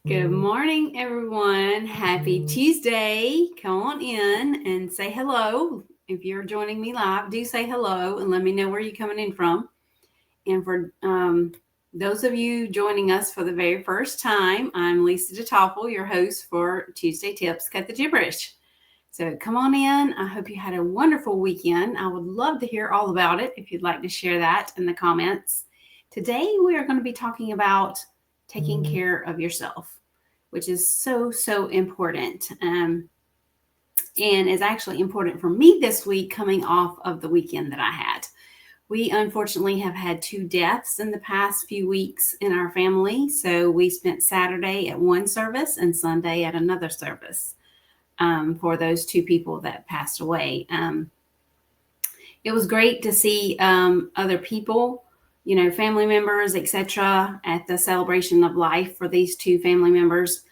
Good morning, everyone. Happy Tuesday. Come on in and say hello. If you're joining me live, do say hello and let me know where you're coming in from. And for those of you joining us for the very first time, I'm Lisa DeToffol, your host for Tuesday Tips Cut the Gibberish. So come on in. I hope you had a wonderful weekend. I would love to hear all about it if you'd like to share that in the comments. Today, we are going to be talking about taking care of yourself, which is so important. And is actually important for me this week coming off of the weekend that I had. We unfortunately have had 2 deaths in the past few weeks in our family. So we spent Saturday at one service and Sunday at another service for those 2 people that passed away. It was great to see other people, family members, etc., at the celebration of life for these 2 family members.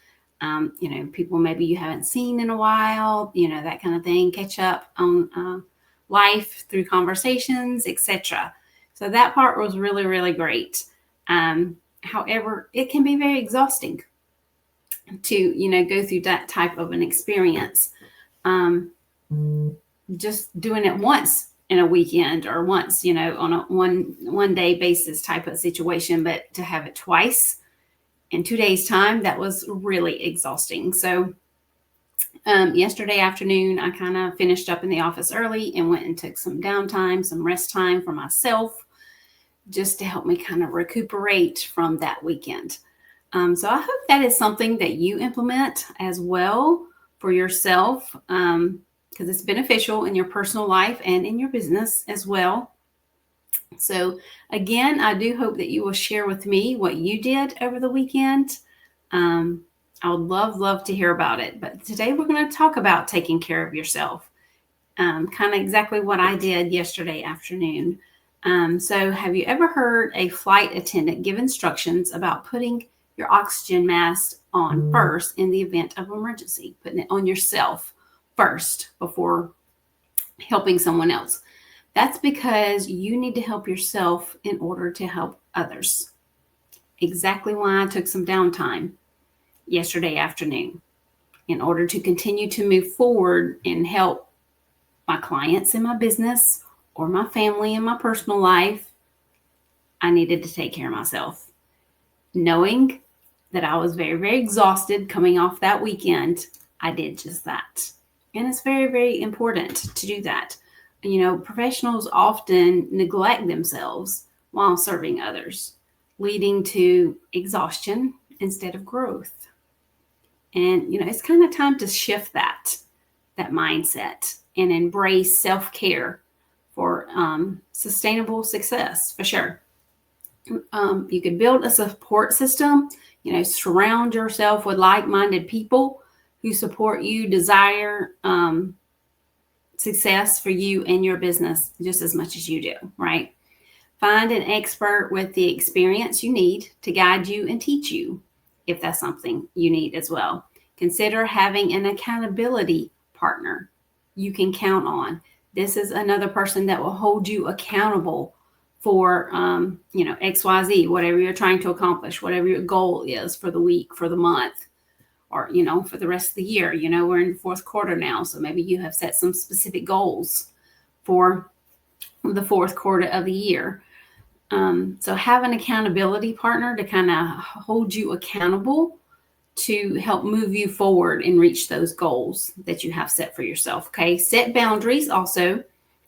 People maybe you haven't seen in a while, that kind of thing, catch up on life through conversations, etc. So that part was really, really great. However, it can be very exhausting to, go through that type of an experience. Just doing it once in a weekend or once, on a one day basis type of situation, but to have it twice in 2 days' time, that was really exhausting. So yesterday afternoon, I kind of finished up in the office early and went and took some downtime, some rest time for myself, just to help me kind of recuperate from that weekend. So I hope that is something that you implement as well for yourself, because it's beneficial in your personal life and in your business as well. So again, I do hope that you will share with me what you did over the weekend. I would love to hear about it. But today we're going to talk about taking care of yourself, kind of exactly what I did yesterday afternoon. So have you ever heard a flight attendant give instructions about putting your oxygen mask on first in the event of emergency, putting it on yourself first before helping someone else? That's because you need to help yourself in order to help others. Exactly why I took some downtime yesterday afternoon in order to continue to move forward and help my clients in my business or my family in my personal life. I needed to take care of myself. Knowing that I was very, very exhausted coming off that weekend, I did just that. And it's very, very important to do that. Professionals often neglect themselves while serving others, leading to exhaustion instead of growth. And, it's kind of time to shift that mindset and embrace self-care for sustainable success, for sure. You could build a support system, surround yourself with like-minded people who support you, desire success for you and your business just as much as you do, right? Find an expert with the experience you need to guide you and teach you if that's something you need as well. Consider having an accountability partner you can count on. This is another person that will hold you accountable for, XYZ, whatever you're trying to accomplish, whatever your goal is for the week, for the month, or, for the rest of the year. We're in the 4th quarter now, so maybe you have set some specific goals for the 4th quarter of the year. So have an accountability partner to kind of hold you accountable to help move you forward and reach those goals that you have set for yourself. Okay. Set boundaries also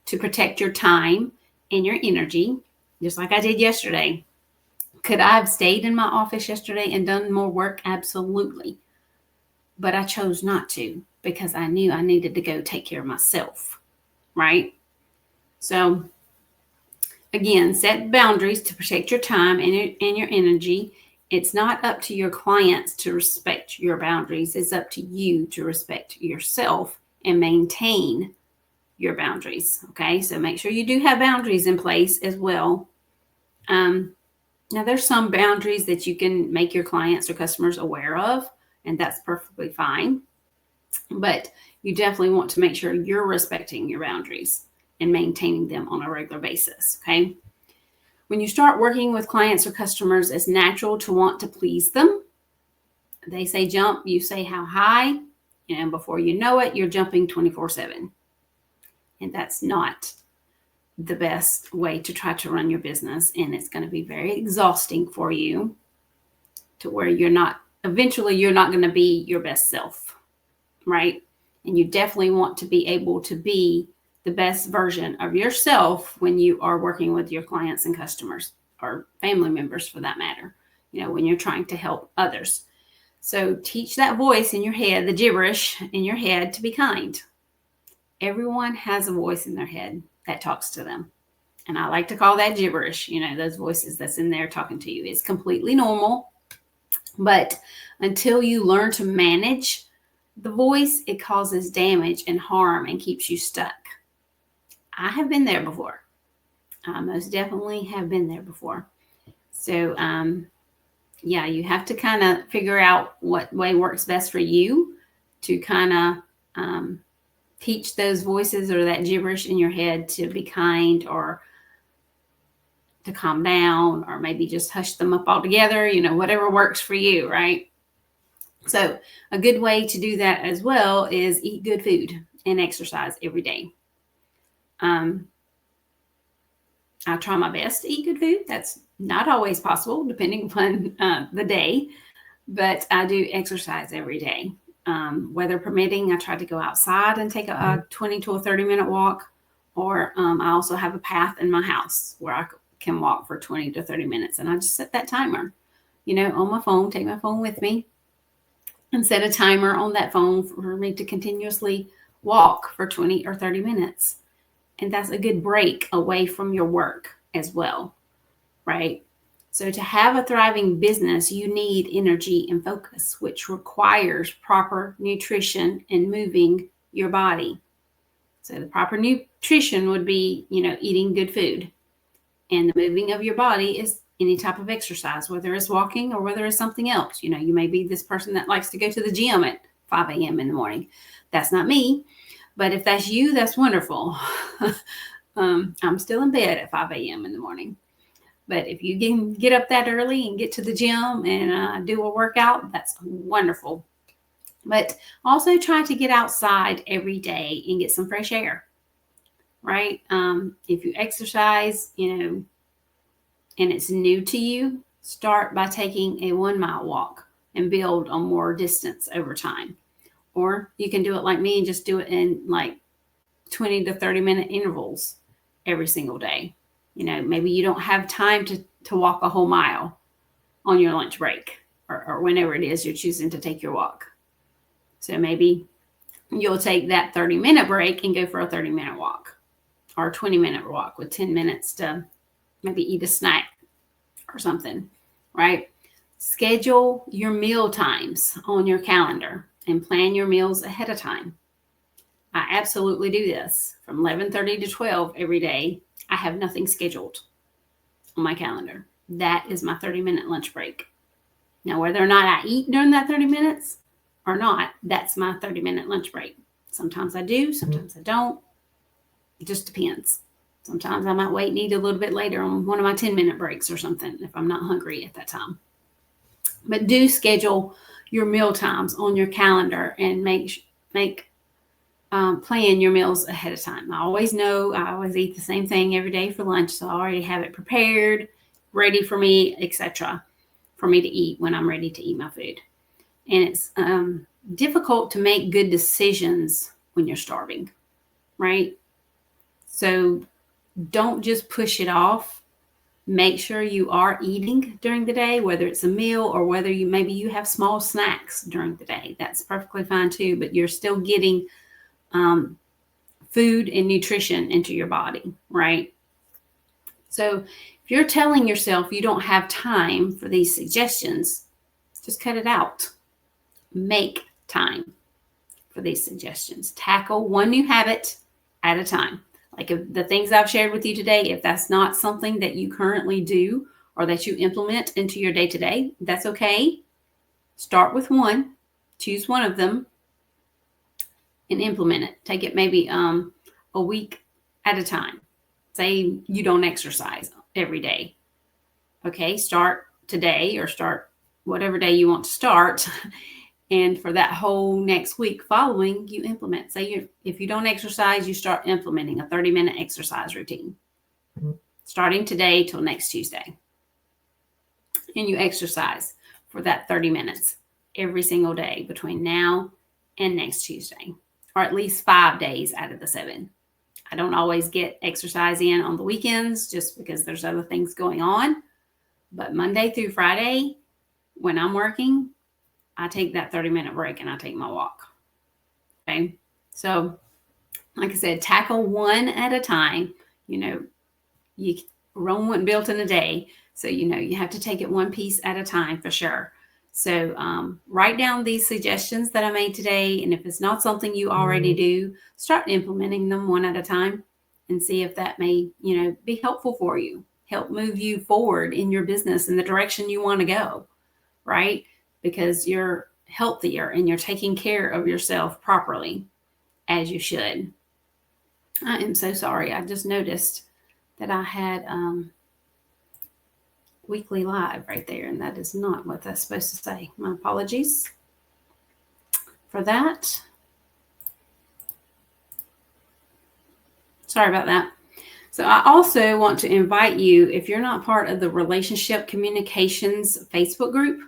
to protect your time and your energy, just like I did yesterday. Could I have stayed in my office yesterday and done more work? Absolutely. But I chose not to because I knew I needed to go take care of myself, right? So again, set boundaries to protect your time and your energy. It's not up to your clients to respect your boundaries. It's up to you to respect yourself and maintain your boundaries. Okay, so make sure you do have boundaries in place as well. Now, there's some boundaries that you can make your clients or customers aware of, and that's perfectly fine. But you definitely want to make sure you're respecting your boundaries and maintaining them on a regular basis. Okay. When you start working with clients or customers, it's natural to want to please them They say jump, you say how high, and before you know it, you're jumping 24/7. And that's not the best way to try to run your business. And it's going to be very exhausting for you, to where eventually you're not going to be your best self, right? And you definitely want to be able to be the best version of yourself when you are working with your clients and customers, or family members for that matter, when you're trying to help others. So teach that voice in your head, the gibberish in your head, to be kind. Everyone has a voice in their head that talks to them. And I like to call that gibberish, those voices that's in there talking to you. It's completely normal. But until you learn to manage the voice, it causes damage and harm and keeps you stuck. I have been there before. I most definitely have been there before. So, you have to kind of figure out what way works best for you to kind of teach those voices or that gibberish in your head to be kind, or to calm down, or maybe just hush them up altogether, whatever works for you, right? So a good way to do that as well is eat good food and exercise every day. I try my best to eat good food. That's not always possible, depending upon the day, but I do exercise every day. Weather permitting, I try to go outside and take a 20 to a 30-minute walk, or I also have a path in my house where I can walk for 20 to 30 minutes, and I just set that timer, on my phone, take my phone with me, and set a timer on that phone for me to continuously walk for 20 or 30 minutes. And that's a good break away from your work as well, right? So to have a thriving business, you need energy and focus, which requires proper nutrition and moving your body. So the proper nutrition would be, eating good food. And the moving of your body is any type of exercise, whether it's walking or whether it's something else. You may be this person that likes to go to the gym at 5 a.m. in the morning. That's not me. But if that's you, that's wonderful. I'm still in bed at 5 a.m. in the morning. But if you can get up that early and get to the gym and do a workout, that's wonderful. But also try to get outside every day and get some fresh air, right? If you exercise, and it's new to you, start by taking a 1-mile walk and build on more distance over time. Or you can do it like me and just do it in like 20 to 30-minute intervals every single day. Maybe you don't have time to walk a whole mile on your lunch break, or whenever it is you're choosing to take your walk. So maybe you'll take that 30-minute break and go for a 30-minute walk, or a 20-minute walk with 10 minutes to maybe eat a snack or something, right? Schedule your meal times on your calendar and plan your meals ahead of time. I absolutely do this from 11:30 to 12 every day. I have nothing scheduled on my calendar. That is my 30-minute lunch break. Now, whether or not I eat during that 30 minutes or not, that's my 30-minute lunch break. Sometimes I do, sometimes I don't. It just depends. Sometimes I might wait and eat a little bit later on one of my 10-minute breaks or something if I'm not hungry at that time. But do schedule your meal times on your calendar and plan your meals ahead of time. I always eat the same thing every day for lunch, so I already have it prepared, ready for me, etc., for me to eat when I'm ready to eat my food. And it's difficult to make good decisions when you're starving, right? So don't just push it off. Make sure you are eating during the day, whether it's a meal or whether you have small snacks during the day. That's perfectly fine too, but you're still getting food and nutrition into your body, right? So if you're telling yourself you don't have time for these suggestions, just cut it out. Make time for these suggestions. Tackle one new habit at a time. Like if the things I've shared with you today, if that's not something that you currently do or that you implement into your day-to-day, that's okay. Start with one, choose one of them, and implement it. Take it maybe a week at a time. Say you don't exercise every day. Okay, start today or start whatever day you want to start. And for that whole next week following, you implement. Say if you don't exercise, you start implementing a 30-minute exercise routine starting today till next Tuesday. And you exercise for that 30 minutes every single day between now and next Tuesday, or at least 5 days out of the 7. I don't always get exercise in on the weekends just because there's other things going on. But Monday through Friday, when I'm working, I take that 30-minute break and I take my walk. Okay. So, like I said, tackle one at a time. Rome wasn't built in a day. So, you have to take it one piece at a time for sure. So write down these suggestions that I made today. And if it's not something you already do, start implementing them one at a time and see if that may, be helpful for you, help move you forward in your business in the direction you want to go, right? Because you're healthier and you're taking care of yourself properly as you should. I am so sorry. I just noticed that I had weekly live right there, and that is not what that's supposed to say. My apologies for that. Sorry about that. So I also want to invite you, if you're not part of the Relationship Communications Facebook group,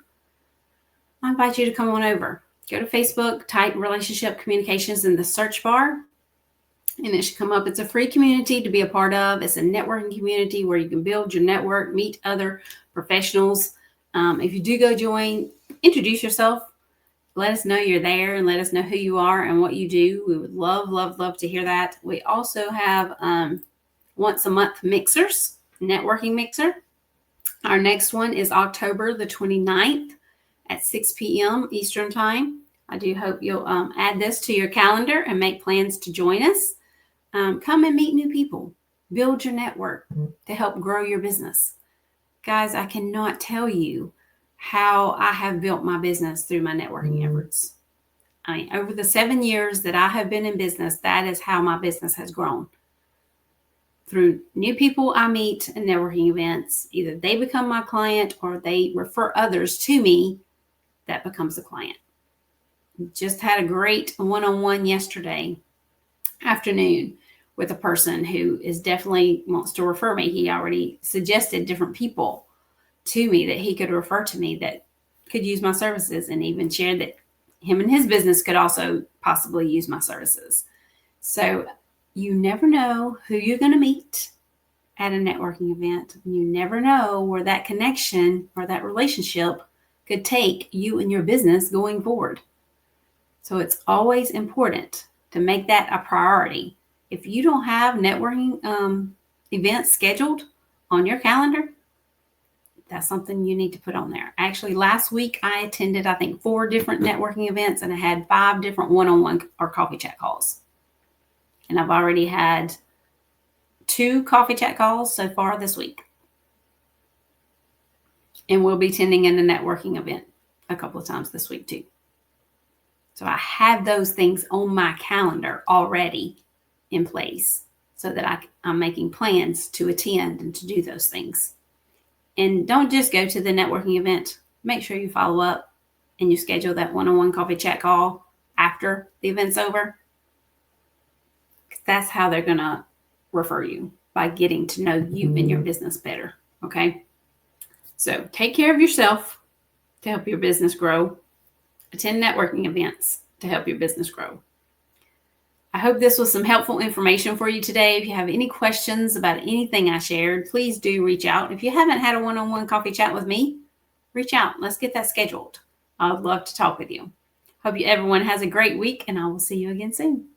I invite you to come on over. Go to Facebook, type Relationship Communications in the search bar, and it should come up. It's a free community to be a part of. It's a networking community where you can build your network, meet other professionals. If you do go join, introduce yourself. Let us know you're there and let us know who you are and what you do. We would love, love, love to hear that. We also have once a month mixers, networking mixer. Our next one is October the 29th at 6 p.m. Eastern Time. I do hope you'll add this to your calendar and make plans to join us. Come and meet new people. Build your network to help grow your business. Guys, I cannot tell you how I have built my business through my networking efforts. I mean, over the 7 years that I have been in business, that is how my business has grown. Through new people I meet in networking events, either they become my client or they refer others to me that becomes a client. Just had a great one-on-one yesterday afternoon with a person who is definitely wants to refer me. He already suggested different people to me that he could refer to me that could use my services, and even shared that him and his business could also possibly use my services. So you never know who you're going to meet at a networking event. You never know where that connection or that relationship could take you and your business going forward. So it's always important to make that a priority. If you don't have networking events scheduled on your calendar, that's something you need to put on there. Actually, last week I attended, I think, 4 different networking events, and I had 5 different one-on-one or coffee chat calls. And I've already had 2 coffee chat calls so far this week. And we'll be attending in the networking event a couple of times this week too. So I have those things on my calendar already in place so that I'm making plans to attend and to do those things. And don't just go to the networking event. Make sure you follow up and you schedule that one-on-one coffee chat call after the event's over. That's how they're going to refer you, by getting to know you and your business better. Okay. So take care of yourself to help your business grow. Attend networking events to help your business grow. I hope this was some helpful information for you today. If you have any questions about anything I shared, please do reach out. If you haven't had a one-on-one coffee chat with me, reach out. Let's get that scheduled. I would love to talk with you. Hope everyone has a great week, and I will see you again soon.